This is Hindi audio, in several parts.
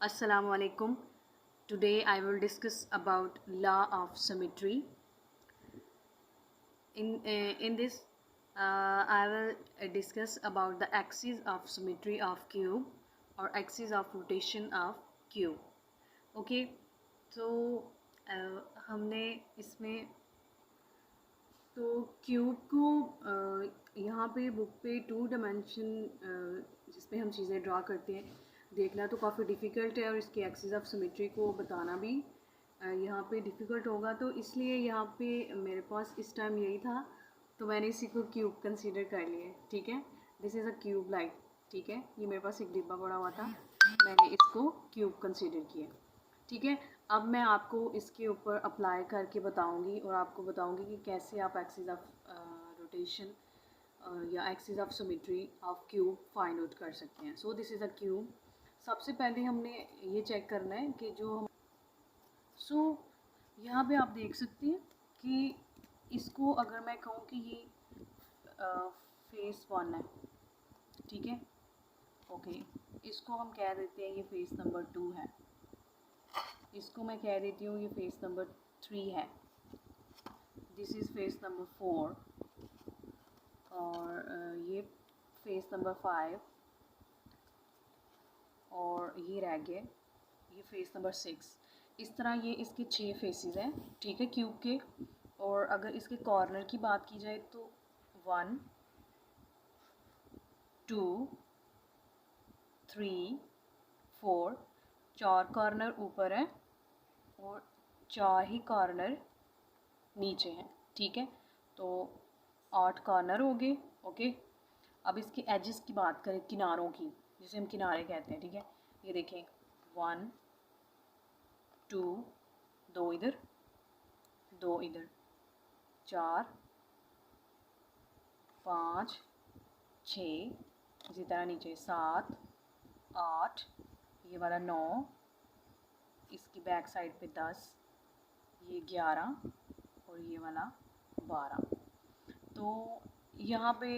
Assalamu alaikum. Today I will discuss about law of symmetry. In this I will discuss about the axis of symmetry of cube or axis of rotation of cube. Okay, तो हमने इसमें तो क्यूब को यहाँ पे बुक पे 2 डायमेंशन जिसमें हम चीज़ें ड्रा करते हैं देखना तो काफ़ी डिफ़िकल्ट है और इसके एक्सिस ऑफ सिमेट्री को बताना भी यहाँ पे डिफ़िकल्ट होगा। तो इसलिए यहाँ पे मेरे पास इस टाइम यही था, तो मैंने इसी को क्यूब कंसीडर कर लिया। ठीक है, this is a cube like. ठीक है, ये मेरे पास एक डिब्बा पड़ा हुआ था, मैंने इसको क्यूब कंसीडर किया। ठीक है, अब मैं आपको इसके ऊपर अप्लाई करके बताऊंगी और आपको बताऊंगी कि कैसे आप एक्सिस ऑफ रोटेशन या axis of symmetry of cube find out कर सकते हैं। So this is a cube. सबसे पहले हमने ये चेक करना है कि जो हम यहाँ पे आप देख सकते हैं कि इसको अगर मैं कहूँ कि ये फेस 1 है। ठीक है, ओके, इसको हम कह देते हैं ये फेस नंबर 2 है। इसको मैं कह देती हूँ ये फेस नंबर 3 है। दिस इज़ फेस नंबर 4 और ये फेस नंबर 5 और ये रह गए ये फेस नंबर 6। इस तरह ये इसके 6 फेसेस हैं। ठीक है, क्यूब के। और अगर इसके कॉर्नर की बात की जाए तो 1 2 3 4 4 कॉर्नर ऊपर है और 4 ही कॉर्नर नीचे हैं। ठीक है, तो 8 कॉर्नर हो गए। ओके, अब इसके एजेस की बात करें, किनारों की, जिसे हम किनारे कहते हैं। ठीक है, ये देखें 1 2 2 इधर 2 इधर 4 5 6 इसी तरह नीचे 7 8 ये वाला 9 इसकी बैक साइड पे 10 ये 11 और ये वाला 12। तो यहाँ पे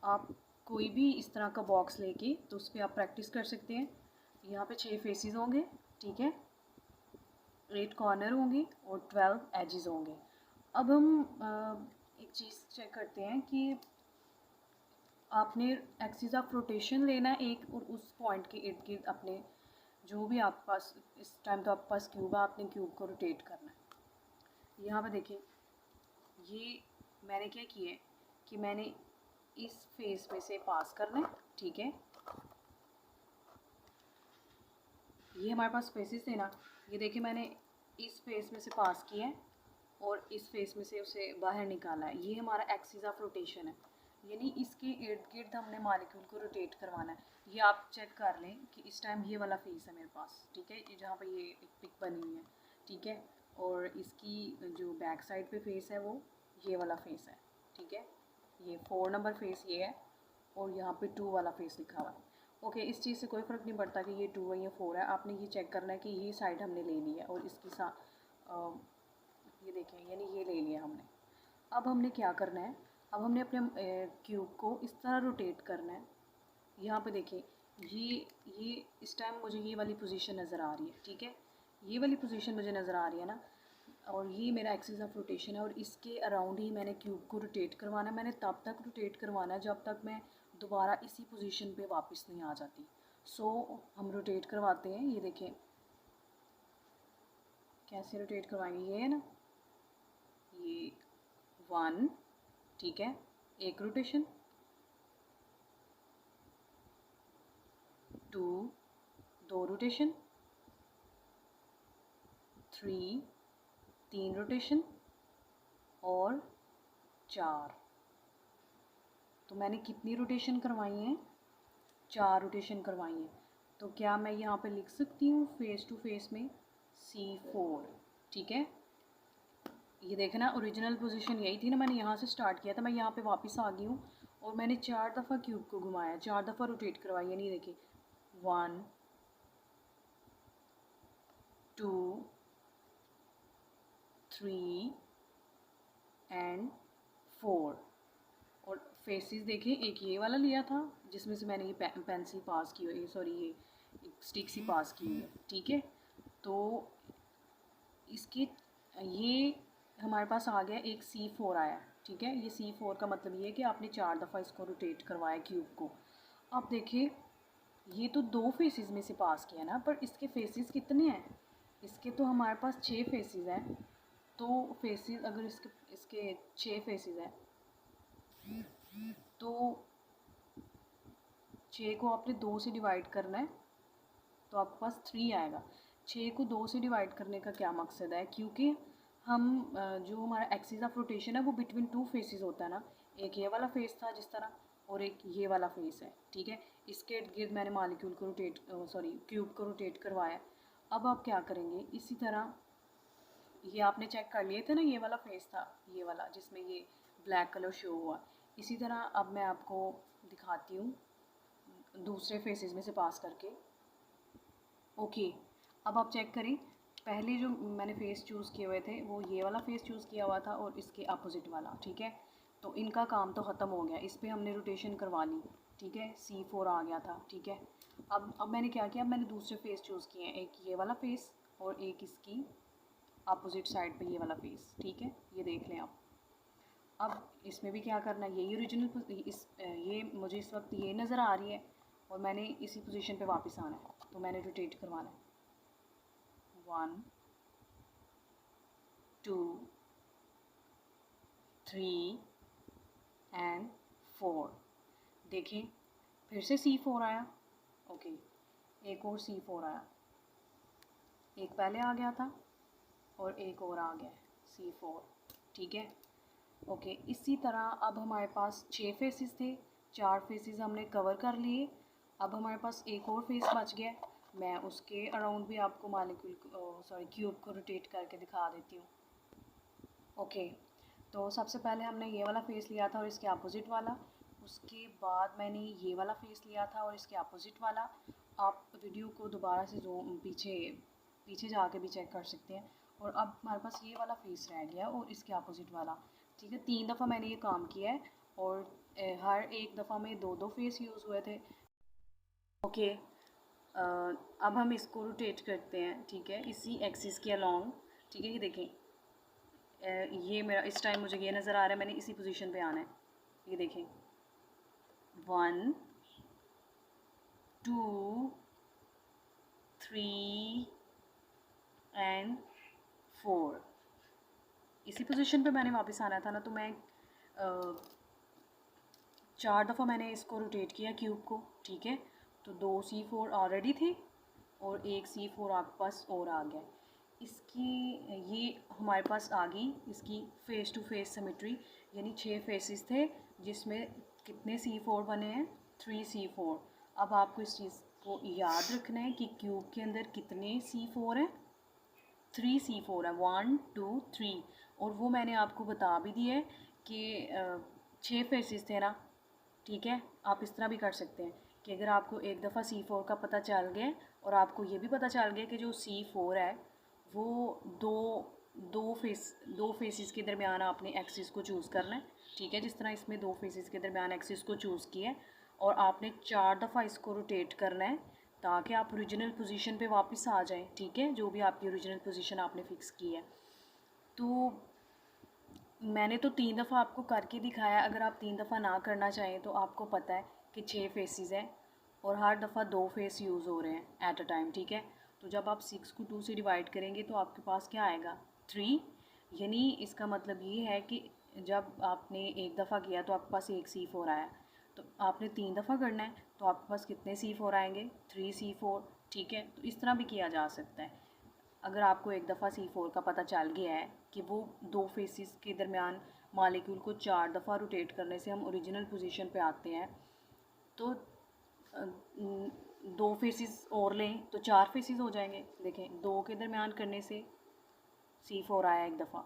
आप कोई भी इस तरह का बॉक्स लेके तो उस पर आप प्रैक्टिस कर सकते हैं। यहाँ पे 6 फेसेस होंगे। ठीक है, 8 कॉर्नर होंगे और 12 एजेस होंगे। अब हम एक चीज़ चेक करते हैं कि आपने एक्सिस ऑफ रोटेशन लेना है एक, और उस पॉइंट के इर्द गिर्द अपने जो भी आपके पास इस टाइम तो आपके पास क्यूब है, आपने क्यूब को रोटेट करना है। यहाँ पे देखें, ये मैंने क्या किया है कि मैंने इस फेस में से पास करना है। ठीक है, ये हमारे पास फेसेस थे ना, ये देखिए मैंने इस फेस में से पास किया है और इस फेस में से उसे बाहर निकाला है। ये हमारा एक्सिस ऑफ रोटेशन है, यानी इसके इर्द गिर्द हमने मॉलिक्यूल को रोटेट करवाना है। ये आप चेक कर लें कि इस टाइम ये वाला फेस है मेरे पास। ठीक है, जहाँ पर ये एक पिक बनी हुई है। ठीक है, और इसकी जो बैक साइड पे फेस है वो ये वाला फेस है। ठीक है, ये 4 नंबर फेस ये है और यहाँ पे 2 वाला फेस लिखा हुआ है। ओके, इस चीज़ से कोई फ़र्क नहीं पड़ता कि ये 2 है या 4 है। आपने ये चेक करना है कि ये साइड हमने ले ली है और इसकी ये देखें, यानी ये ले लिया हमने। अब हमने क्या करना है, अब हमने अपने क्यूब को इस तरह रोटेट करना है। यहाँ पे देखें, ये इस टाइम मुझे ये वाली पोजीशन नज़र आ रही है। ठीक है, ये वाली पोजीशन मुझे नज़र आ रही है ना, और ये मेरा एक्सिस ऑफ रोटेशन है और इसके अराउंड ही मैंने क्यूब को रोटेट करवाना है। मैंने तब तक रोटेट करवाना है जब तक मैं दोबारा इसी पोजीशन पे वापस नहीं आ जाती। सो हम रोटेट करवाते हैं। ये देखें कैसे रोटेट करवाएंगे, ये है ना, ये 1। ठीक है, एक रोटेशन, 2 2 रोटेशन, 3 रोटेशन और 4। तो मैंने कितनी रोटेशन करवाई हैं, 4 रोटेशन करवाई हैं। तो क्या मैं यहाँ पे लिख सकती हूँ फेस टू फेस में C4। ठीक है, ये देखना ओरिजिनल पोजीशन यही थी ना, मैंने यहाँ से स्टार्ट किया था, मैं यहाँ पे वापस आ गई हूँ और मैंने 4 दफ़ा क्यूब को घुमाया, 4 दफ़ा रोटेट करवाई। यानी देखिए 1 2 3 एंड 4। और फेसेस देखें, एक ये वाला लिया था जिसमें से मैंने ये पेंसिल पास की हुई, सॉरी एक स्टिक सी पास की हुई है, ठीक है। तो इसके ये हमारे पास आ गया एक C4 आया, ठीक है। ये C4 का मतलब ये है कि आपने 4 दफ़ा इसको रोटेट करवाया क्यूब को। अब देखिए ये तो 2 फेसेस में से पास किया ना, पर इसके फेसेस कितने हैं? इसके तो हमारे पास 6 फेसेस हैं। तो फेसेस अगर इसके इसके 6 फेसेस हैं तो 6 को आपने 2 से डिवाइड करना है तो आपके पास 3 आएगा। 6 को 2 से डिवाइड करने का क्या मकसद है, क्योंकि हम जो हमारा एक्सिस ऑफ रोटेशन है वो बिटवीन 2 फेसेस होता है ना। एक ये वाला फेस था जिस तरह, और एक ये वाला फेस है, ठीक है। इसके इर्द गिर्द मैंने मालिक्यूल को क्यूब को रोटेट करवाया। अब आप क्या करेंगे, इसी तरह ये आपने चेक कर लिए थे ना, ये वाला फेस था, ये वाला जिसमें ये ब्लैक कलर शो हुआ। इसी तरह अब मैं आपको दिखाती हूँ दूसरे फेसेस में से पास करके। ओके, अब आप चेक करें, पहले जो मैंने फेस चूज़ किए हुए थे वो ये वाला फेस चूज़ किया हुआ था और इसके अपोजिट वाला, ठीक है। तो इनका काम तो ख़त्म हो गया, इस पर हमने रोटेशन करवा ली, ठीक है। C4 आ गया था, ठीक है। अब मैंने क्या किया, मैंने दूसरे फेस चूज़ किए हैं, एक ये वाला फेस और एक इसकी अपोजिट साइड पे ये वाला फेस, ठीक है। ये देख लें आप। अब इसमें भी क्या करना है, यही ओरिजिनल ये मुझे इस वक्त ये नज़र आ रही है और मैंने इसी पोजीशन पे वापस आना है, तो मैंने रोटेट करवाना है 1 2 3 एंड 4। देखें फिर से C4 आया, ओके, एक और C4 आया, एक पहले आ गया था और एक और आ गया C4, ठीक है। ओके, इसी तरह अब हमारे पास 6 फेसेस थे, 4 फेसेस हमने कवर कर लिए। अब हमारे पास एक और फेस बच गया, मैं उसके अराउंड भी आपको क्यूब को रोटेट करके दिखा देती हूँ। ओके, तो सबसे पहले हमने ये वाला फेस लिया था और इसके अपोजिट वाला, उसके बाद मैंने ये वाला फेस लिया था और इसके अपोजिट वाला। आप वीडियो को दोबारा से जो पीछे जाके भी चेक कर सकते हैं। और अब हमारे पास ये वाला फेस रह गया और इसके अपोजिट वाला, ठीक है। 3 दफ़ा मैंने ये काम किया है और हर एक दफ़ा में 2-2 फेस यूज़ हुए थे। ओके, अब हम इसको रोटेट करते हैं, ठीक है, इसी एक्सिस के अलोंग, ठीक है। ये देखें, ये मेरा इस टाइम मुझे ये नज़र आ रहा है, मैंने इसी पोजीशन पे आना है। ये देखें 1 2 3 एंड 4, इसी पोजीशन पे मैंने वापस आना था ना। तो मैं 4 दफ़ा मैंने इसको रोटेट किया क्यूब को, ठीक है। तो 2 C4 ऑलरेडी थे और एक C4 आपके पास और आ गया। इसकी ये हमारे पास आ गई इसकी फेस टू फेस सिमेट्री, यानी 6 फेसेस थे जिसमें कितने C4 बने हैं, 3 C4। अब आपको इस चीज़ को याद रखना है कि क्यूब के अंदर कितने C4 हैं, 3 C4 है, 1 2 3। और वो मैंने आपको बता भी दिया है कि 6 फेसेस थे ना, ठीक है। आप इस तरह भी कर सकते हैं कि अगर आपको एक दफ़ा C4 का पता चल गया और आपको ये भी पता चल गया कि जो C4 है वो दो फेसेस के दरमियान आपने एक्सिस को चूज़ करना है, ठीक है। जिस तरह इसमें 2 फेसेस के दरमियान एक्सिस को चूज़ किया है और आपने 4 दफ़ा इसको रोटेट करना है ताकि आप ओरिजिनल पोजीशन पे वापस आ जाएं, ठीक है, जो भी आपकी ओरिजिनल पोजीशन आपने फ़िक्स की है। तो मैंने तो 3 दफ़ा आपको करके दिखाया, अगर आप 3 दफ़ा ना करना चाहें तो आपको पता है कि 6 फेसेस हैं और हर दफ़ा 2 फेस यूज़ हो रहे हैं एट अ टाइम, ठीक है। तो जब आप 6 को 2 से डिवाइड करेंगे तो आपके पास क्या आएगा, 3। यानी इसका मतलब ये है कि जब आपने एक दफ़ा किया तो आपके पास एक C4 आया, तो आपने 3 दफ़ा करना है तो आपके पास कितने C4 आएंगे, 3 C4, ठीक है। तो इस तरह भी किया जा सकता है। अगर आपको एक दफ़ा C4 का पता चल गया है कि वो 2 फेसेस के दरमियान मालिक्यूल को 4 दफ़ा रोटेट करने से हम ओरिजिनल पोजीशन पे आते हैं, तो 2 फेसेस और लें तो 4 फेसेस हो जाएंगे। देखें 2 के दरमियान करने से C4 आया एक दफ़ा,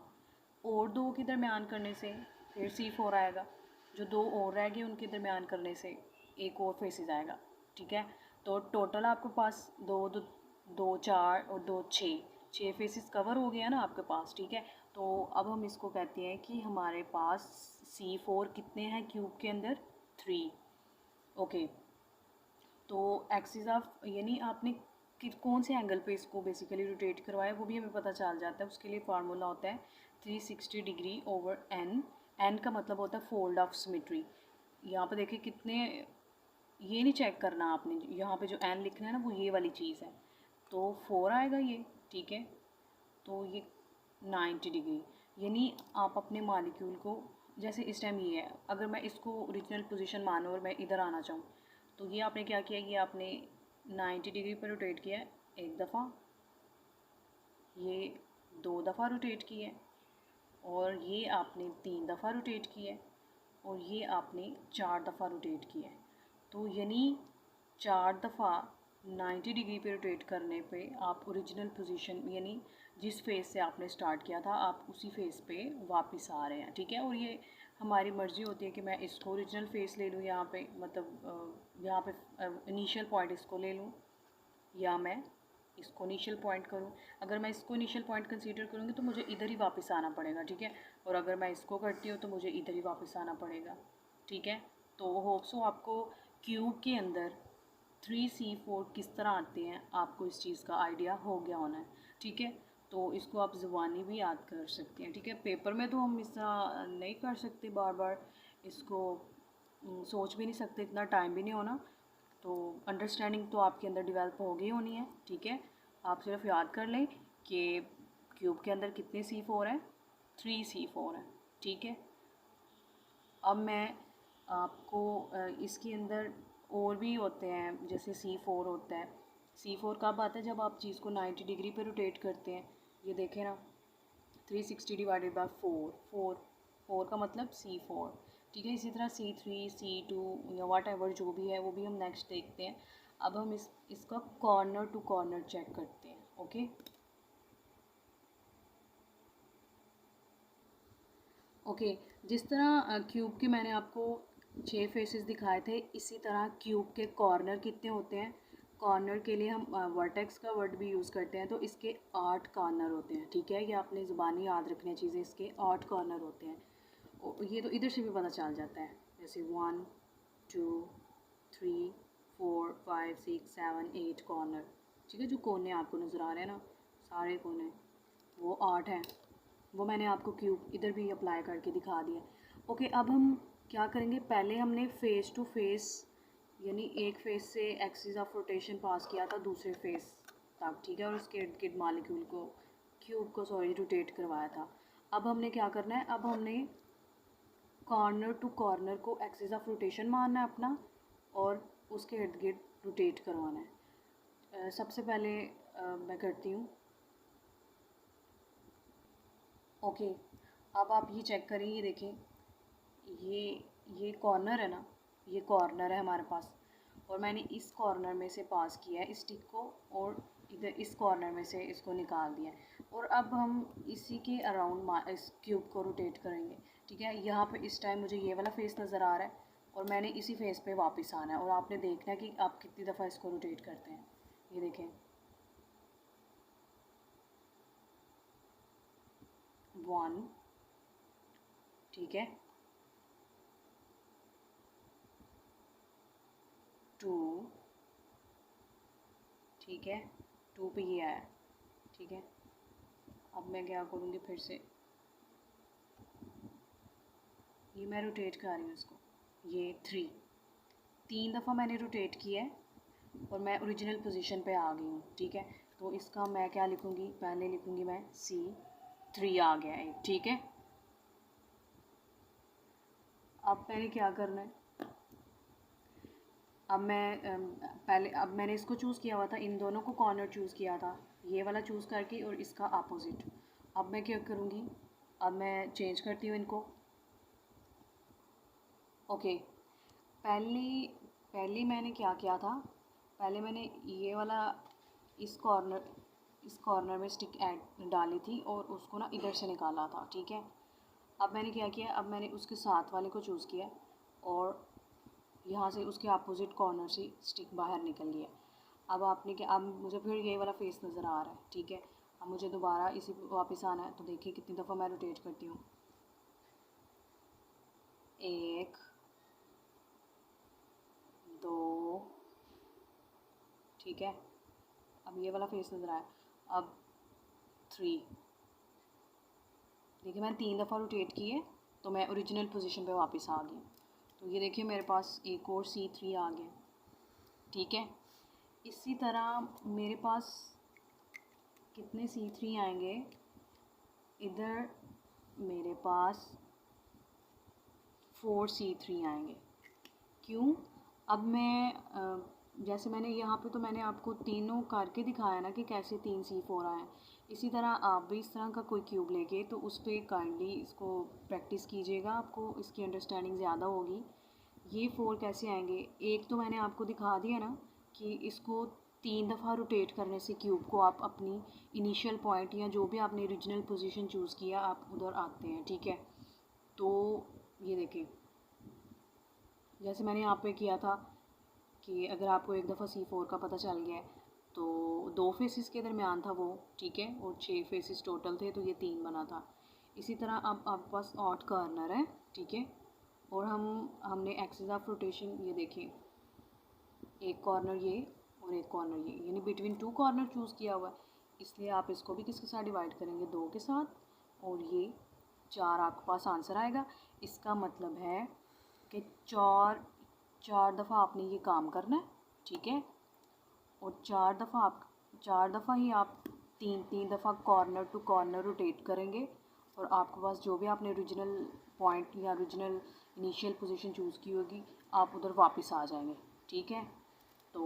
और 2 के दरमियान करने से फिर C4 आएगा, जो 2 और रह गए उनके दरमियान करने से एक और फेसेस आएगा, ठीक है। तो टोटल आपके पास 2 4 और 2 6 फेसेस कवर हो गया ना आपके पास, ठीक है। तो अब हम इसको कहते हैं कि हमारे पास C4 कितने हैं क्यूब के अंदर, 3। ओके, तो एक्सिस ऑफ यानी आपने कि कौन से एंगल पे इसको बेसिकली रोटेट करवाया वो भी हमें पता चल जाता है। उसके लिए फार्मूला होता है 360 डिग्री ओवर एन। एन का मतलब होता है फोल्ड ऑफ सिमेट्री। यहाँ पे देखिए कितने, ये नहीं चेक करना आपने, यहाँ पे जो एन लिखना है ना वो ये वाली चीज़ है, तो 4 आएगा ये, ठीक है। तो ये 90 डिग्री, यानी आप अपने मालिक्यूल को, जैसे इस टाइम ये है, अगर मैं इसको ओरिजिनल पोजीशन मानूँ और मैं इधर आना चाहूँ, तो ये आपने क्या किया, ये आपने 90 डिग्री पर रोटेट किया है एक दफ़ा, ये 2 दफ़ा रोटेट किया है, और ये आपने 3 दफ़ा रोटेट किया है, और ये आपने 4 दफ़ा रोटेट किया है। तो यानी 4 दफ़ा 90 डिग्री पे रोटेट करने पे आप ओरिजिनल पोजीशन यानी जिस फेस से आपने स्टार्ट किया था आप उसी फेस पे वापस आ रहे हैं, ठीक है। और ये हमारी मर्ज़ी होती है कि मैं इसको ओरिजिनल फेस ले लूँ यहाँ पे, मतलब यहाँ पे इनिशियल पॉइंट इसको ले लूँ, या मैं इसको इनिशियल पॉइंट करूँ। अगर मैं इसको इनिशियल पॉइंट कंसीडर करूँगी तो मुझे इधर ही वापस आना पड़ेगा, ठीक है। और अगर मैं इसको करती हूँ तो मुझे इधर ही वापस आना पड़ेगा, ठीक है। तो होप सो आपको क्यूब के अंदर 3C4 किस तरह आते हैं आपको इस चीज़ का आइडिया हो गया होना है, ठीक है। तो इसको आप ज़ुबानी भी याद कर सकते हैं, ठीक है। पेपर में तो हम इसका नहीं कर सकते बार बार, इसको सोच भी नहीं सकते, इतना टाइम भी नहीं होना। तो अंडरस्टैंडिंग तो आपके अंदर डेवलप हो गई होनी है, ठीक है। आप सिर्फ याद कर लें कि क्यूब के अंदर कितने C4 हैं, 3C4 हैं, ठीक है। अब मैं आपको इसके अंदर और भी होते हैं, जैसे C4 होता है। C4 कब आता है, जब आप चीज़ को 90 डिग्री पे रोटेट करते हैं। ये देखें ना, 360 डिवाइडेड बाय 4 का मतलब C4, ठीक है। इसी तरह C3 C2 या वाट एवर जो भी है वो भी हम नेक्स्ट देखते हैं। अब हम इसका कॉर्नर टू कॉर्नर चेक करते हैं, ओके। ओके, जिस तरह क्यूब के मैंने आपको 6 फेसेस दिखाए थे, इसी तरह क्यूब के कॉर्नर कितने होते हैं। कॉर्नर के लिए हम वर्टेक्स का वर्ड भी यूज़ करते हैं, तो इसके 8 कॉर्नर होते हैं, ठीक है। ये आपने ज़ुबानी याद रखनी चीज़ें, इसके 8 कॉर्नर होते हैं। ये तो इधर से भी पता चल जाता है, जैसे 1 2 3 4 5 6 7 8 कॉर्नर, ठीक है। जो कोने आपको नज़र आ रहे हैं ना, सारे कोने वो 8 हैं। वो मैंने आपको क्यूब इधर भी अप्लाई करके दिखा दिया। ओके, अब हम क्या करेंगे, पहले हमने फेस टू फेस यानी एक फेस से एक्सिस ऑफ रोटेशन पास किया था दूसरे फेस तक, ठीक है। और उसके इर्द गिर्द मालिक्यूल को, क्यूब को सॉरी, रोटेट करवाया था। अब हमने क्या करना है, अब हमने कॉर्नर टू कॉर्नर को एक्सिस ऑफ रोटेशन मानना है अपना, और उसके इर्द गिर्द रोटेट करवाना है। सबसे पहले मैं करती हूँ, ओके। अब आप ये चेक करें, ये देखें, ये कॉर्नर है ना, ये कॉर्नर है हमारे पास, और मैंने इस कॉर्नर में से पास किया है स्टिक को, और इधर इस कॉर्नर में से इसको निकाल दिया है। और अब हम इसी के अराउंड इस क्यूब को रोटेट करेंगे, ठीक है। यहाँ पे इस टाइम मुझे ये वाला फेस नज़र आ रहा है, और मैंने इसी फेस पे वापस आना है, और आपने देखना है कि आप कितनी दफ़ा इसको रोटेट करते हैं। ये देखें, 1, ठीक है, 2, ठीक है, 2 पे ये आया, ठीक है। अब मैं क्या करूँगी, फिर से ये मैं रोटेट कर रही हूँ इसको, ये 3 दफ़ा मैंने रोटेट किया है, और मैं ओरिजिनल पोजीशन पे आ गई हूँ, ठीक है। तो इसका मैं क्या लिखूँगी, पहले लिखूँगी मैं C3 आ गया है, ठीक है। अब मैंने क्या करना है, अब मैंने इसको चूज़ किया हुआ था, इन दोनों को कॉर्नर चूज़ किया था, ये वाला चूज़ करके, और इसका अपोजिट। अब मैं क्या करूँगी, अब मैं चेंज करती हूँ इनको, ओके। पहली पहली मैंने क्या किया था, पहले मैंने ये वाला इस कॉर्नर में स्टिक ऐड डाली थी, और उसको ना इधर से निकाला था, ठीक है। अब मैंने क्या किया, अब मैंने उसके साथ वाले को चूज़ किया, और यहाँ से उसके अपोजिट कॉर्नर से स्टिक बाहर निकल गया। अब आपने क्या, अब मुझे फिर ये वाला फेस नज़र आ रहा है, ठीक है। अब मुझे दोबारा इसी पे वापस आना है, तो देखिए कितनी दफ़ा मैं रोटेट करती हूँ, 1 2 ठीक है। अब ये वाला फेस नज़र आया। अब 3, देखिए मैंने 3 दफ़ा रोटेट किए तो मैं ओरिजिनल पोजीशन पे वापस आ गई। तो ये देखिए मेरे पास एक और C3 आ गया, ठीक है। इसी तरह मेरे पास कितने C3 आएंगे, इधर मेरे पास 4 C3 आएंगे। क्यों? अब मैं जैसे मैंने यहाँ पे तो मैंने आपको तीनों करके दिखाया ना कि कैसे 3 C4 आए। इसी तरह आप भी इस तरह का कोई क्यूब लेके तो उस पर काइंडली इसको प्रैक्टिस कीजिएगा, आपको इसकी अंडरस्टैंडिंग ज़्यादा होगी। ये 4 कैसे आएंगे, एक तो मैंने आपको दिखा दिया ना कि इसको 3 दफ़ा रोटेट करने से क्यूब को आप अपनी इनिशियल पॉइंट या जो भी आपने ओरिजिनल पोजीशन चूज़ किया आप उधर आते हैं, ठीक है। तो ये देखें जैसे मैंने यहाँ पे किया था कि अगर आपको एक दफ़ा C4 का पता चल गया है तो 2 फेसेस के दरमियान था वो, ठीक है, और 6 फेसेस टोटल थे तो ये 3 बना था। इसी तरह अब आपके पास ऑड कॉर्नर है, ठीक है, और हमने एक्सिस ऑफ रोटेशन ये देखें, एक कॉर्नर ये और एक कॉर्नर ये, यानी बिटवीन 2 कॉर्नर चूज़ किया हुआ है, इसलिए आप इसको भी किसके साथ डिवाइड करेंगे, 2 के साथ, और ये 4 आपके पास आंसर आएगा। इसका मतलब है कि 4 दफ़ा आपने ये काम करना है, ठीक है, और 4 दफ़ा ही आप 3 दफ़ा कॉर्नर टू कॉर्नर रोटेट करेंगे और आपके पास जो भी आपने ओरिजिनल पॉइंट या ओरिजिनल इनिशियल पोजीशन चूज़ की होगी आप उधर वापस आ जाएंगे, ठीक है। तो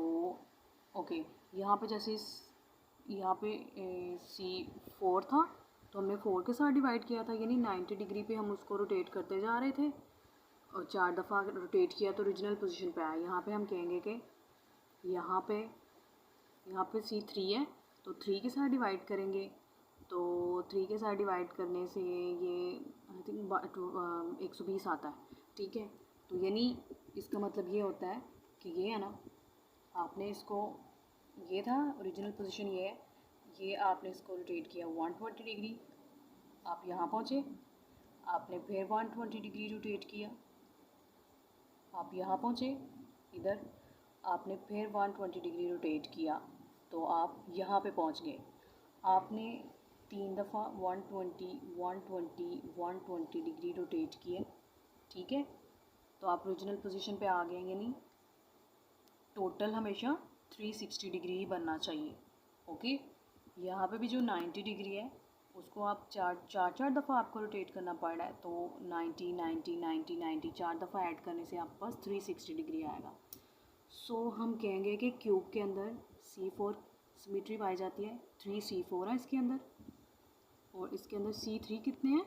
ओके, यहाँ पे जैसे यहाँ पे C4 था तो हमने 4 के साथ डिवाइड किया था, यानी 90 डिग्री पे हम उसको रोटेट करते जा रहे थे और 4 दफ़ा रोटेट किया तो ओरिजिनल पोजीशन पे आया। यहाँ पे हम कहेंगे कि यहाँ पे C3 है तो 3 के साथ डिवाइड करेंगे, तो 3 के साथ डिवाइड करने से ये आई थिंक 120 आता है, ठीक है। तो यानी इसका मतलब ये होता है कि ये है ना, आपने इसको, ये था ओरिजिनल पोजीशन, ये है, ये आपने इसको रोटेट किया 120 डिग्री, आप यहाँ पहुँचे, आपने फिर 120 डिग्री रोटेट किया, आप यहाँ पहुँचे इधर, आपने फिर 120 डिग्री रोटेट किया तो आप यहाँ पे पहुँच गए। आपने 3 दफ़ा 120 डिग्री रोटेट किए, ठीक है, तो आप ओरिजिनल पोजीशन पे आ गए, यानी टोटल हमेशा 360 डिग्री ही बनना चाहिए, ओके। यहाँ पे भी जो 90 डिग्री है उसको आप चार दफ़ा आपको रोटेट करना पड़ रहा है, तो 90 90 90 90 4 दफ़ा ऐड करने से आपके पास 360 डिग्री आएगा। सो हम कहेंगे कि क्यूब के अंदर C4 सिमेट्री पाई जाती है, 3 C4 है इसके अंदर, और इसके अंदर C3 कितने हैं,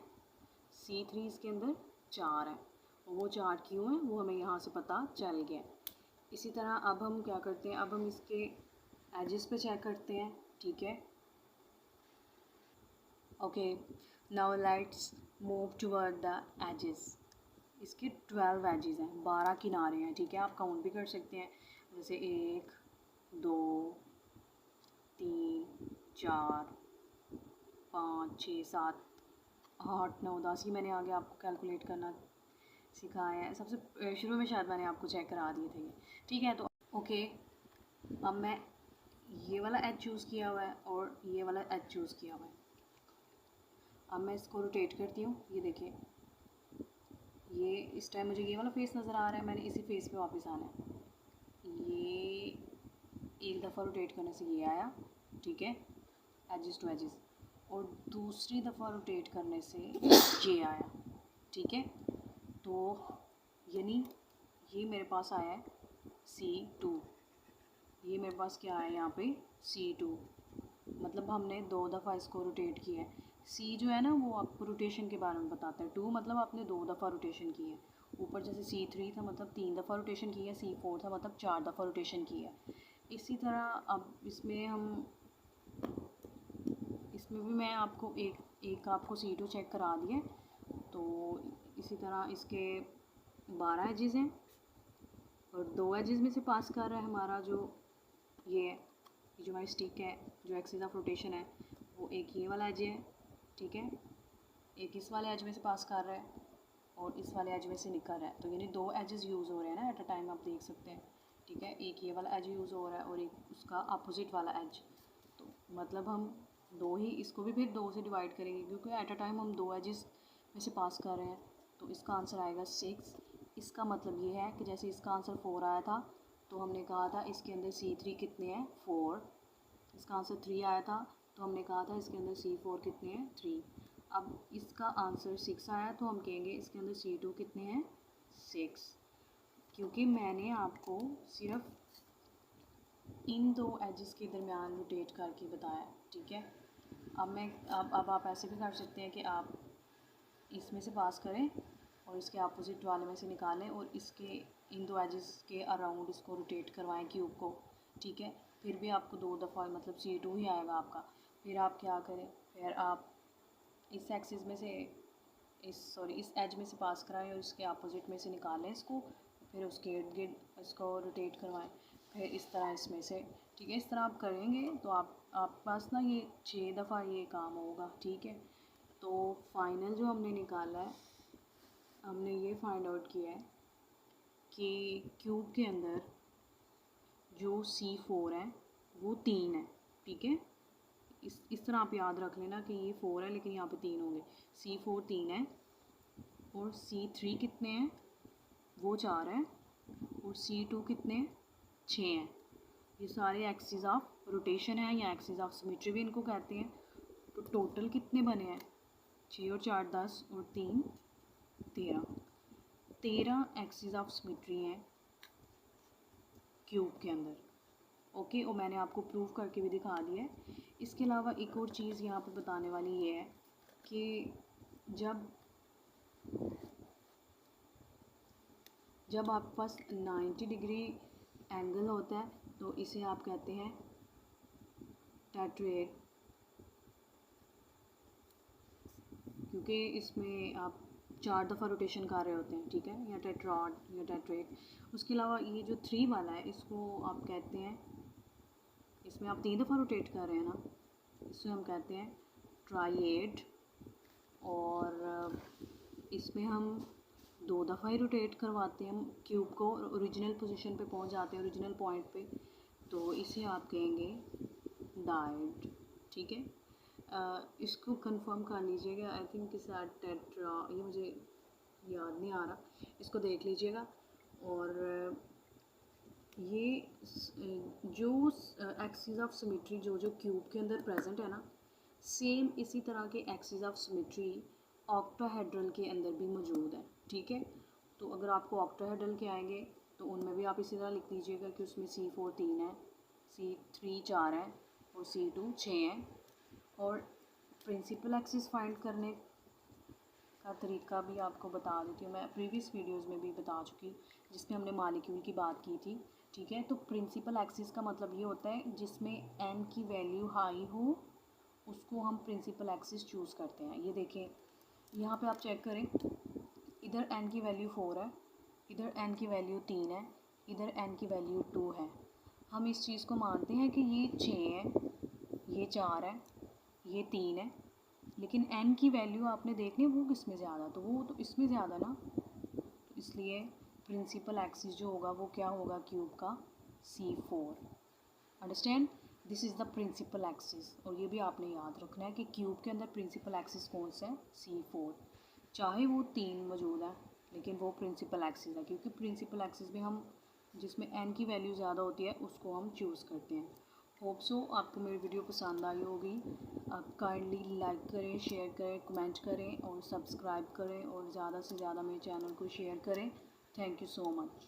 C3 इसके अंदर 4 हैं, और वो 4 क्यों हैं वो हमें यहाँ से पता चल गया। इसी तरह अब हम क्या करते हैं, अब हम इसके एजेस पे चेक करते हैं, ठीक है। Okay, now let's move toward the edges. इसके 12 एजेस हैं, 12 किनारे हैं, ठीक है, आप काउंट भी कर सकते हैं, जैसे 1 2 3 4 5 6 7 8 9 10, ही मैंने आगे आपको कैलकुलेट करना सिखाया है, सबसे शुरू में शायद मैंने आपको चेक करा दिए थे, ठीक है। तो ओके, अब मैं ये वाला एज चूज़ किया हुआ है और ये वाला एज चूज़ किया हुआ है। अब मैं इसको रोटेट करती हूँ, ये देखिए, ये इस टाइम मुझे ये वाला फेस नज़र आ रहा है, मैंने इसी फेस पे वापस आना है। ये एक दफ़ा रोटेट करने से ये आया, ठीक है, एजेस टू एजेस, और दूसरी दफ़ा रोटेट करने से ये आया, ठीक है। तो यानी ये मेरे पास आया है C2, ये मेरे पास क्या है यहाँ पे C2, मतलब हमने 2 दफ़ा इसको रोटेट किया है। C जो है ना वो आपको रोटेशन के बारे में बताता है, 2 मतलब आपने 2 दफ़ा रोटेशन की है, ऊपर जैसे C3 था मतलब 3 दफ़ा रोटेशन की है, C4 था मतलब 4 दफ़ा रोटेशन की है। इसी तरह अब इसमें भी मैं आपको एक आपको C2 चेक करा दिए, तो इसी तरह इसके 12 एजेस हैं और 2 एजेस में से पास कर रहा है हमारा जो ये जो हमारी स्टिक है, जो एक्सिस ऑफ रोटेशन है, वो एक ये वाला एज है, ठीक है, एक इस वाले एज में से पास कर रहा है और इस वाले एज में से निकल रहा है, तो यानी 2 एजेस यूज़ हो रहे हैं ना एट अ टाइम, आप देख सकते हैं, ठीक है, एक ये वाला एज यूज़ हो रहा है और एक उसका अपोजिट वाला एज। तो मतलब हम दो ही, इसको भी फिर 2 से डिवाइड करेंगे क्योंकि एट अ टाइम हम 2 एजेस में से पास कर रहे हैं। तो इसका आंसर आएगा 6। इसका मतलब ये है कि जैसे इसका आंसर 4 आया था तो हमने कहा था इसके अंदर C3 कितने हैं, 4। इसका आंसर 3 आया था तो हमने कहा था इसके अंदर C4 कितने हैं, 3। अब इसका आंसर 6 आया तो हम कहेंगे इसके अंदर C2 कितने हैं, 6। क्योंकि मैंने आपको सिर्फ इन 2 एजेस के दरमियान रोटेट करके बताया, ठीक है। अब आप ऐसे भी कर सकते हैं कि आप इसमें से पास करें और इसके अपोजिट वाले में से निकालें और इसके इन 2 एजेस के अराउंड इसको रोटेट करवाएं क्यूब को, ठीक है। फिर भी आपको 2 दफ़ा मतलब C2 ही आएगा आपका। फिर आप क्या करें, फिर आप इस एक्सिस में से इस एज में से पास कराएं और इसके अपोजिट में से निकालें इसको, फिर उसके इर्द गिर्द इसको रोटेट करवाएं, फिर इस तरह इसमें से, ठीक है। इस तरह आप करेंगे तो आप पास ना ये 6 दफ़ा ये काम होगा, ठीक है। तो फाइनल जो हमने निकाला है, हमने ये फाइंड आउट किया है कि क्यूब के अंदर जो C4 है वो 3 है, ठीक है। इस तरह आप याद रख लेना कि ये 4 है लेकिन यहाँ पे 3 होंगे। C4 3 है और C3 कितने हैं, वो 4 है और C2 कितने हैं, 6 हैं। ये सारे एक्सिस ऑफ रोटेशन है या एक्सिस ऑफ सिमेट्री भी इनको कहते हैं। तो टोटल कितने बने हैं, 6 और 4 10 और 3 13 एक्सिस ऑफ सिमेट्री हैं क्यूब के अंदर, ओके। और मैंने आपको प्रूव करके भी दिखा दिया है। इसके अलावा एक और चीज़ यहाँ पे बताने वाली ये है कि जब आपके पास 90 डिग्री एंगल होता है तो इसे आप कहते हैं टेट्राहेड्रल, क्योंकि इसमें आप 4 दफ़ा रोटेशन कर रहे होते हैं, ठीक है, या टेट्राड या टेट्राहेड्रल। उसके अलावा ये जो 3 वाला है इसको आप कहते हैं, इसमें आप 3 दफ़ा रोटेट कर रहे हैं ना, इसे हम कहते हैं ट्राइएड। और इसमें हम 2 दफ़ा ही रोटेट करवाते हैं क्यूब को, ओरिजिनल पोजीशन पे पहुंच जाते हैं, ओरिजिनल पॉइंट पे, तो इसे आप कहेंगे डायड, ठीक है। इसको कंफर्म कर लीजिएगा, आई थिंक के साथ टेट्रा, ये मुझे याद नहीं आ रहा, इसको देख लीजिएगा। और ये जो एक्सिस ऑफ सिमेट्री जो क्यूब के अंदर प्रेजेंट है ना, सेम इसी तरह के एक्सिस ऑफ सिमेट्री ऑक्टाहेड्रल के अंदर भी मौजूद है, ठीक है। तो अगर आपको ऑक्टाहेड्रल के आएंगे तो उनमें भी आप इसी तरह लिख दीजिएगा कि उसमें C4 3 है, C3 4 है और C2 6 है। और प्रिंसिपल एक्सिस फाइंड करने का तरीका भी आपको बता देती हूँ, मैं प्रीवियस वीडियोस में भी बता चुकी, जिसमें हमने मॉलिक्यूल की बात की थी, ठीक है। तो प्रिंसिपल एक्सिस का मतलब ये होता है जिसमें n की वैल्यू हाई हो उसको हम प्रिंसिपल एक्सिस चूज़ करते हैं। ये देखें यहाँ पे आप चेक करें, इधर n की वैल्यू 4 है, इधर n की वैल्यू 3 है, इधर n की वैल्यू 2 है। हम इस चीज़ को मानते हैं कि ये 6 है, ये 4 है, ये 3 है, लेकिन n की वैल्यू आपने देखनी है वो किस में ज़्यादा, तो वो तो इसमें ज़्यादा ना, तो इसलिए प्रिंसिपल एक्सिस जो होगा वो क्या होगा क्यूब का, C4। Understand, this is the principal axis. और ये भी आपने याद रखना है कि क्यूब के अंदर प्रिंसिपल एक्सिस कौन सा है, C4। चाहे वो 3 मौजूद है लेकिन वो प्रिंसिपल एक्सिस है, क्योंकि प्रिंसिपल एक्सिस में हम जिसमें n की वैल्यू ज़्यादा होती है उसको हम चूज़ करते हैं। होप सो आपको मेरी वीडियो पसंद आई होगी। आप काइंडली लाइक करें, शेयर करें, कमेंट करें और सब्सक्राइब करें और ज़्यादा से ज़्यादा मेरे चैनल को शेयर करें। Thank you so much.